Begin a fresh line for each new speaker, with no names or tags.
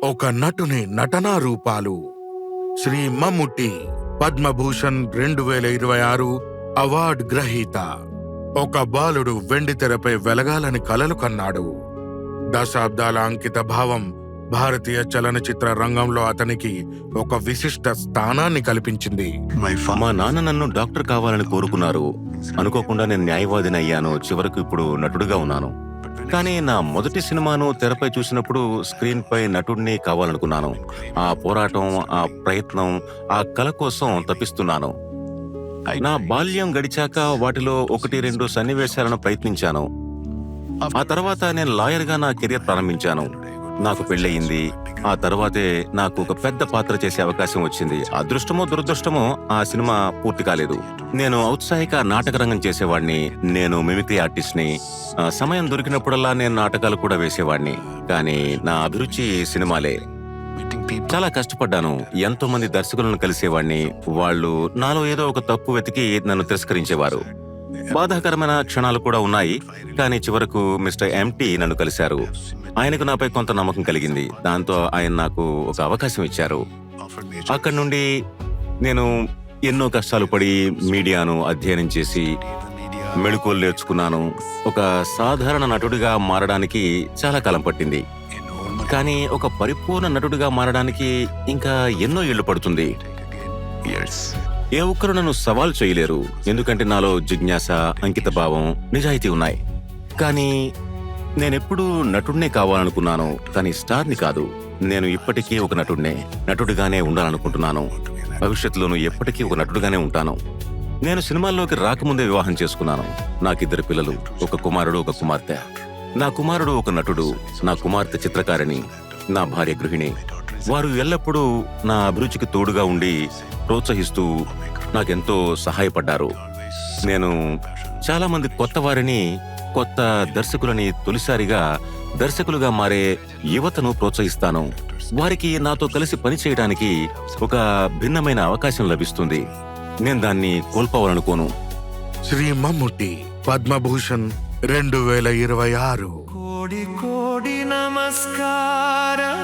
ఒక నటుని నటనా రూపాలు. శ్రీ మమ్ముట్టి పద్మభూషణ్ 2026 అవార్డు గ్రహీత. ఒక బాలుడు వెండితెరపై వెలగాలని కలలు కన్నాడు. దశాబ్దాల అంకిత భావం భారతీయ చలనచిత్ర రంగంలో అతనికి ఒక విశిష్ట స్థానాన్ని కల్పించింది.
మా నాన్న నన్ను డాక్టర్ కావాలని కోరుకున్నారు. అనుకోకుండా నేను న్యాయవాదిని అయ్యాను. చివరకు ఇప్పుడు నటుడుగా ఉన్నాను. కానీ నా మొదటి సినిమాను తెరపై చూసినప్పుడు స్క్రీన్ పై నటుడిని కావాలనుకున్నాను. ఆ పోరాటం, ఆ ప్రయత్నం, ఆ కల కోసం తప్పిస్తున్నాను. నా బాల్యం గడిచాక వాటిలో 1-2 సన్నివేశాలను ప్రయత్నించాను. ఆ తర్వాత నేను లాయర్గా నా కెరీర్ ప్రారంభించాను. నాకు పెళ్ళయింది. ఆ తర్వాతే నాకు ఒక పెద్ద పాత్ర చేసే అవకాశం వచ్చింది. అదృష్టమో దురదృష్టమో ఆ సినిమా పూర్తి కాలేదు. నేను ఔత్సాహిక నాటక రంగం చేసేవాడిని. నేను మిమిక్రీ ఆర్టిస్ట్ని. సమయం దొరికినప్పుడల్లా నేను నాటకాలు కూడా వేసేవాడిని. కానీ నా అభిరుచి సినిమాలే. చాలా కష్టపడ్డాను. ఎంతో మంది దర్శకులను కలిసేవాడిని. వాళ్ళు నాలో ఏదో ఒక తప్పు వెతికి నన్ను తిరస్కరించేవారు. బాధాకరమైన క్షణాలు కూడా ఉన్నాయి. కానీ చివరకు మిస్టర్ ఎంటీ నన్ను కలిశారు. ఆయనకు నాపై కొంత నమ్మకం కలిగింది. దాంతో ఆయన నాకు ఒక అవకాశం ఇచ్చారు. అక్కడి నుండి నేను ఎన్నో కష్టాలు పడి మీడియాను అధ్యయనం చేసి మెళకువలు నేర్చుకున్నాను. ఒక సాధారణ నటుడిగా మారడానికి చాలా కాలం పట్టింది. కానీ ఒక పరిపూర్ణ నటుడిగా మారడానికి ఇంకా ఎన్నో ఏళ్లు పడుతుంది. ఏ ఒక్కరు నన్ను సవాల్ చేయలేరు. ఎందుకంటే నాలో జిజ్ఞాస, అంకిత భావం, నిజాయితీ ఉన్నాయి. కానీ నేనెప్పుడూ నటుడినే కావాలనుకున్నాను. కానీ స్టార్ని కాదు. నేను ఇప్పటికీ ఒక నటుడిగానే ఉండాలనుకుంటున్నాను. భవిష్యత్తులోనూ ఎప్పటికీ ఒక నటుడిగానే ఉంటాను. నేను సినిమాల్లోకి రాకముందే వివాహం చేసుకున్నాను. నాకిద్దరు పిల్లలు, ఒక కుమారుడు, ఒక కుమార్తె. నా కుమారుడు ఒక నటుడు, నా కుమార్తె చిత్రకారిణి, నా భార్య గృహిణి. వారు ఎల్లప్పుడూ నా అభిరుచికి తోడుగా ఉండి ప్రోత్సహిస్తూ నాకెంతో సహాయపడ్డారు. నేను చాలా మంది కొత్త వారిని, కొత్త దర్శకులని తొలిసారిగా దర్శకులుగా మారే యువతను ప్రోత్సహిస్తాను. వారికి నాతో కలిసి పనిచేయడానికి ఒక భిన్నమైన అవకాశం లభిస్తుంది. నేను దాన్ని కోల్పోవాలనుకోను.
శ్రీ మమ్ముట్టి పద్మభూషణ్ 2026.
కోడి కోడి నమస్కారం.